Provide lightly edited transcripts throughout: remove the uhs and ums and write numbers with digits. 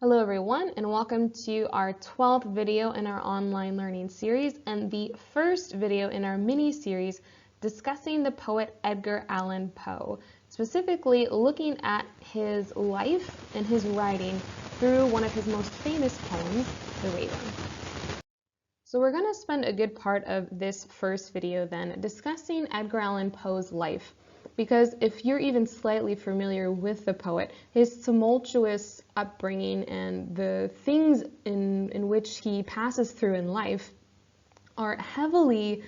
Hello everyone, and welcome to our 12th video in our online learning series and the first video in our mini-series discussing the poet Edgar Allan Poe, specifically looking at his life and his writing through one of his most famous poems, The Raven. So we're going to spend a good part of this first video then discussing Edgar Allan Poe's life. Because if you're even slightly familiar with the poet, his tumultuous upbringing and the things in which he passes through in life are heavily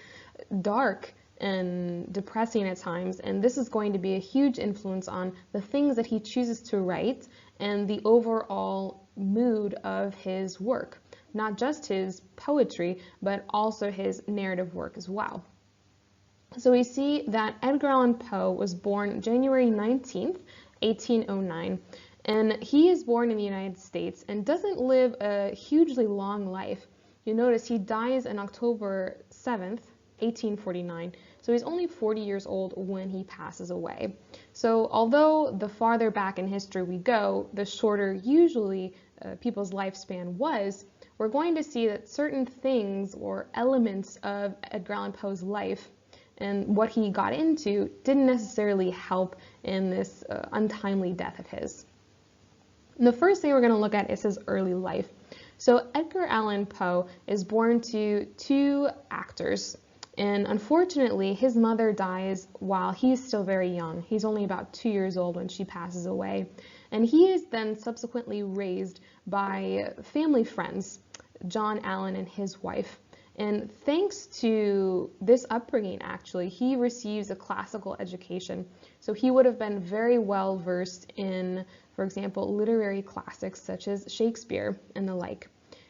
dark and depressing at times, and this is going to be a huge influence on the things that he chooses to write and the overall mood of his work. Not just his poetry, but also his narrative work as well. So we see that Edgar Allan Poe was born January 19th, 1809, and he is born in the United States and doesn't live a hugely long life. You notice he dies on October 7th, 1849, so he's only 40 years old when he passes away. So although the farther back in history we go, the shorter usually people's lifespan was, we're going to see that certain things or elements of Edgar Allan Poe's life and what he got into didn't necessarily help in this untimely death of his. And the first thing we're going to look at is his early life. So Edgar Allan Poe is born to two actors, and unfortunately his mother dies while he's still very young. He's only about 2 years old when she passes away, and he is then subsequently raised by family friends, John Allan and his wife. And thanks to this upbringing, actually, he receives a classical education. So he would have been very well versed in, for example, literary classics such as Shakespeare and the like.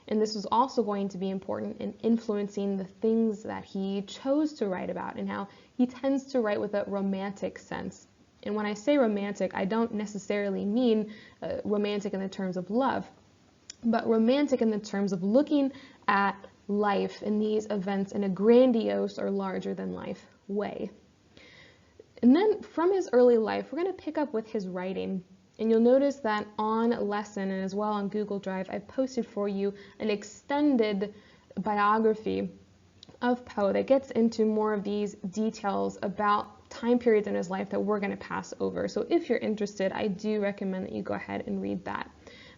And this was also going to be important in influencing the things that he chose to write about and how he tends to write with a romantic sense. And when I say romantic, I don't necessarily mean romantic in the terms of love, but romantic in the terms of looking at life and these events in a grandiose or larger than life way. And then from his early life, we're going to pick up with his writing. And you'll notice that on Lesson and as well on Google Drive, I've posted for you an extended biography of Poe that gets into more of these details about time periods in his life that we're going to pass over. So if you're interested, I do recommend that you go ahead and read that.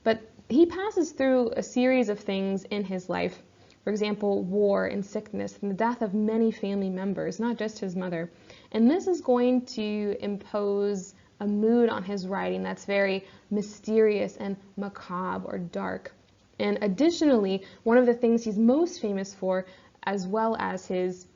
But he passes through a series of things in his life. For example, war and sickness and the death of many family members, not just his mother. And this is going to impose a mood on his writing that's very mysterious and macabre or dark. And additionally, one of the things he's most famous for, as well as his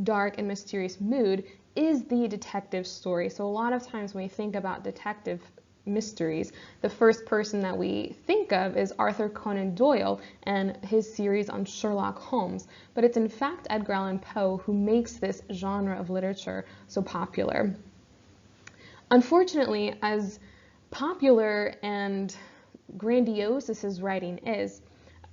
dark and mysterious mood, is the detective story. So a lot of times when we think about detective mysteries, the first person that we think of is Arthur Conan Doyle and his series on Sherlock Holmes, but it's in fact Edgar Allan Poe who makes this genre of literature so popular. Unfortunately, as popular and grandiose as his writing is,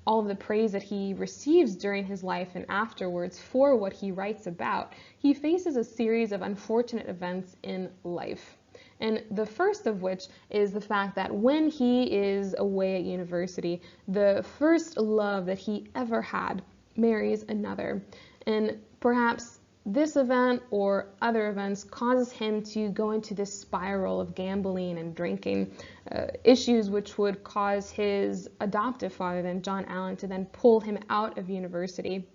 all of the praise that he receives during his life and afterwards for what he writes about, he faces a series of unfortunate events in life. And the first of which is the fact that when he is away at university, the first love that he ever had marries another. And perhaps this event or other events causes him to go into this spiral of gambling and drinking, issues which would cause his adoptive father, then John Allan, to then pull him out of university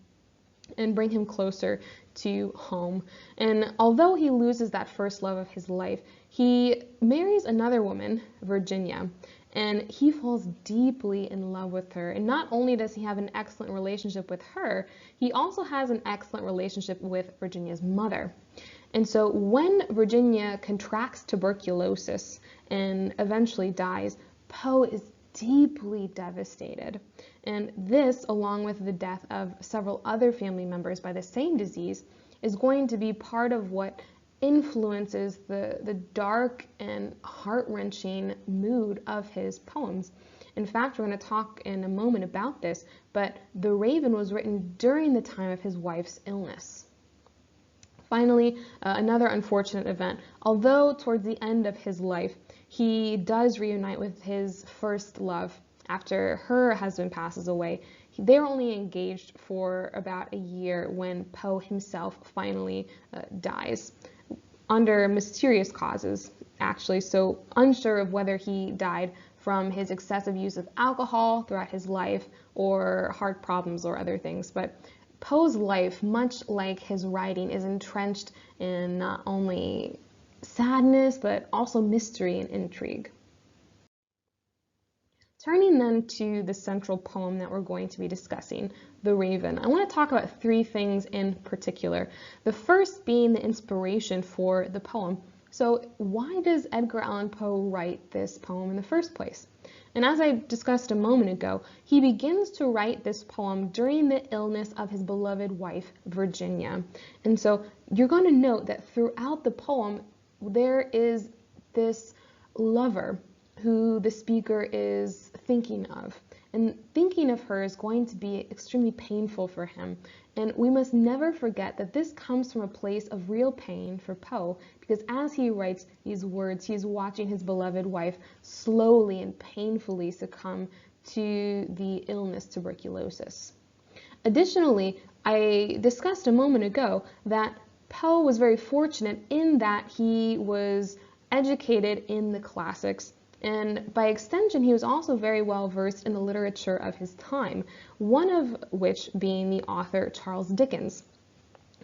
and bring him closer to home. And although he loses that first love of his life, he marries another woman, Virginia, and he falls deeply in love with her. And not only does he have an excellent relationship with her, he also has an excellent relationship with Virginia's mother. And so when Virginia contracts tuberculosis and eventually dies, Poe is deeply devastated. And this, along with the death of several other family members by the same disease, is going to be part of what influences the dark and heart-wrenching mood of his poems. In fact, we're going to talk in a moment about this, but The Raven was written during the time of his wife's illness. Finally, another unfortunate event. Although towards the end of his life, he does reunite with his first love after her husband passes away. They're only engaged for about a year when Poe himself finally dies under mysterious causes, actually, so unsure of whether he died from his excessive use of alcohol throughout his life or heart problems or other things. But Poe's life, much like his writing, is entrenched in not only sadness but also mystery and intrigue. Turning then to the central poem that we're going to be discussing, The Raven, I want to talk about three things in particular. The first being the inspiration for the poem. So why does Edgar Allan Poe write this poem in the first place? And as I discussed a moment ago, he begins to write this poem during the illness of his beloved wife, Virginia. And so you're going to note that throughout the poem, there is this lover who the speaker is thinking of. And thinking of her is going to be extremely painful for him. And we must never forget that this comes from a place of real pain for Poe, because as he writes these words, he is watching his beloved wife slowly and painfully succumb to the illness tuberculosis. Additionally, I discussed a moment ago that Poe was very fortunate in that he was educated in the classics, and by extension, he was also very well versed in the literature of his time, one of which being the author Charles Dickens.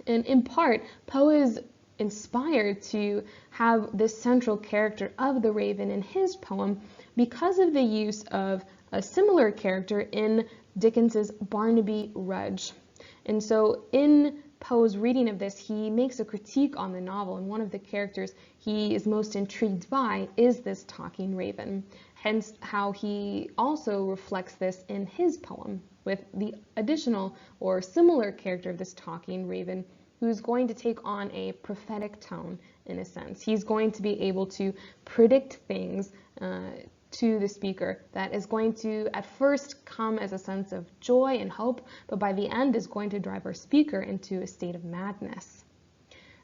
And in part, Poe is inspired to have this central character of the Raven in his poem because of the use of a similar character in Dickens's Barnaby Rudge. And so in Poe's reading of this, he makes a critique on the novel, and one of the characters he is most intrigued by is this talking raven. Hence how he also reflects this in his poem with the additional or similar character of this talking raven, who's going to take on a prophetic tone in a sense. He's going to be able to predict things to the speaker that is going to at first come as a sense of joy and hope, but by the end is going to drive our speaker into a state of madness.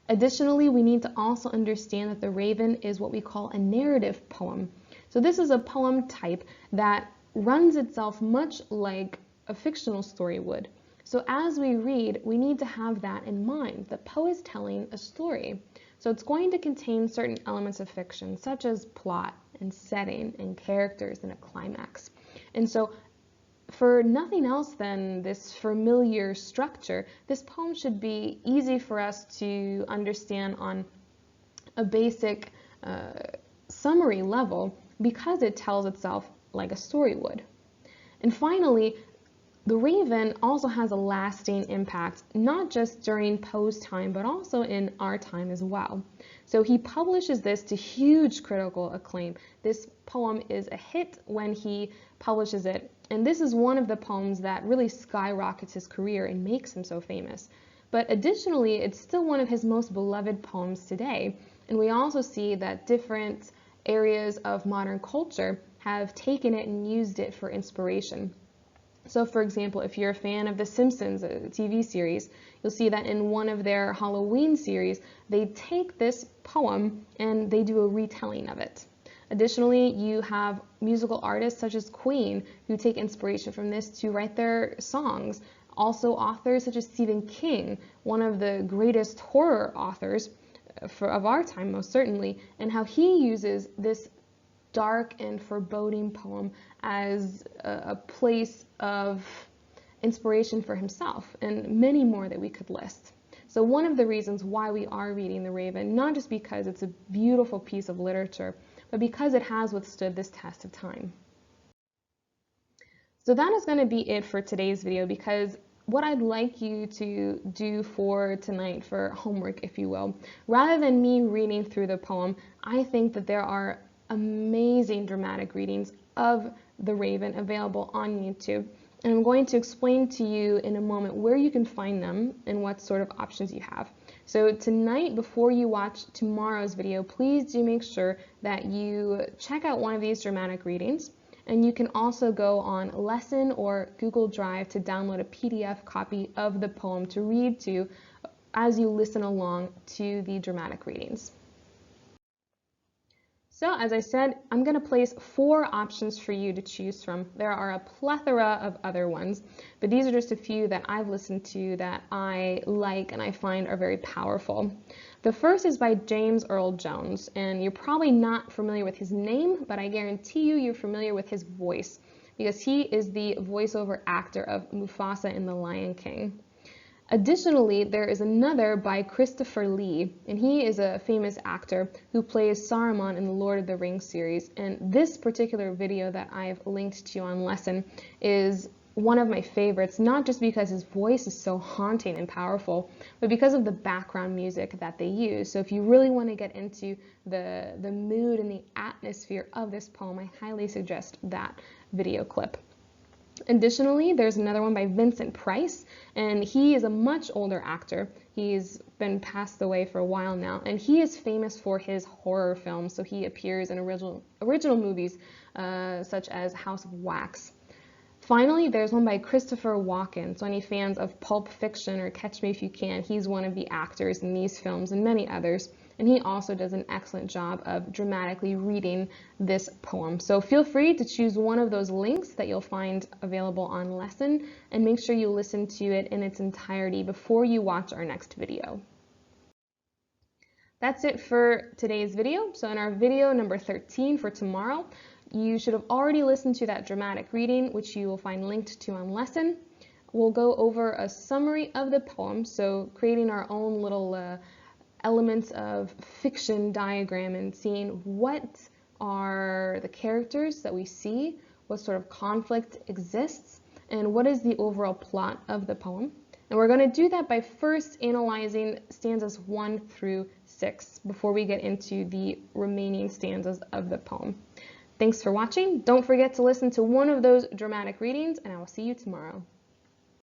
Additionally, we need to also understand that The Raven is what we call a narrative poem. So this is a poem type that runs itself much like a fictional story would. So as we read, we need to have that in mind. The Poe is telling a story. So it's going to contain certain elements of fiction, such as plot and setting and characters and a climax. And so for nothing else than this familiar structure, this poem should be easy for us to understand on a basic summary level because it tells itself like a story would. And finally, The Raven also has a lasting impact, not just during Poe's time, but also in our time as well. So he publishes this to huge critical acclaim. This poem is a hit when he publishes it, and this is one of the poems that really skyrockets his career and makes him so famous. But additionally, it's still one of his most beloved poems today, and we also see that different areas of modern culture have taken it and used it for inspiration. So for example, if you're a fan of The Simpsons, a TV series, you'll see that in one of their Halloween series, they take this poem and they do a retelling of it. Additionally, you have musical artists such as Queen who take inspiration from this to write their songs. Also authors such as Stephen King, one of the greatest horror authors of our time most certainly, and how he uses this dark and foreboding poem as a place of inspiration for himself, and many more that we could list. So one of the reasons why we are reading The Raven, not just because it's a beautiful piece of literature, but because it has withstood this test of time. So that is going to be it for today's video, because what I'd like you to do for tonight, for homework if you will, rather than me reading through the poem, I think that there are amazing dramatic readings of The Raven available on YouTube. And I'm going to explain to you in a moment where you can find them and what sort of options you have. So tonight, before you watch tomorrow's video, please do make sure that you check out one of these dramatic readings. And you can also go on Lesson or Google Drive to download a PDF copy of the poem to read to as you listen along to the dramatic readings. So as I said, I'm going to place 4 options for you to choose from. There are a plethora of other ones, but these are just a few that I've listened to that I like and I find are very powerful. The first is by James Earl Jones, and you're probably not familiar with his name, but I guarantee you're familiar with his voice, because he is the voiceover actor of Mufasa in The Lion King. Additionally, there is another by Christopher Lee, and he is a famous actor who plays Saruman in the Lord of the Rings series. And this particular video that I've linked to you on Lesson is one of my favorites, not just because his voice is so haunting and powerful, but because of the background music that they use. So if you really want to get into the mood and the atmosphere of this poem, I highly suggest that video clip. Additionally, there's another one by Vincent Price, and he is a much older actor. He's been passed away for a while now, and he is famous for his horror films, so he appears in original movies such as House of Wax. Finally, there's one by Christopher Walken. So any fans of Pulp Fiction or Catch Me If You Can, he's one of the actors in these films and many others. And he also does an excellent job of dramatically reading this poem. So feel free to choose one of those links that you'll find available on Lesson, and make sure you listen to it in its entirety before you watch our next video. That's it for today's video. So in our video number 13 for tomorrow, you should have already listened to that dramatic reading, which you will find linked to on Lesson. We'll go over a summary of the poem, so creating our own little elements of fiction diagram and seeing what are the characters that we see, what sort of conflict exists, and what is the overall plot of the poem. And we're going to do that by first analyzing stanzas 1 through 6 before we get into the remaining stanzas of the poem. Thanks for watching. Don't forget to listen to one of those dramatic readings, and I will see you tomorrow.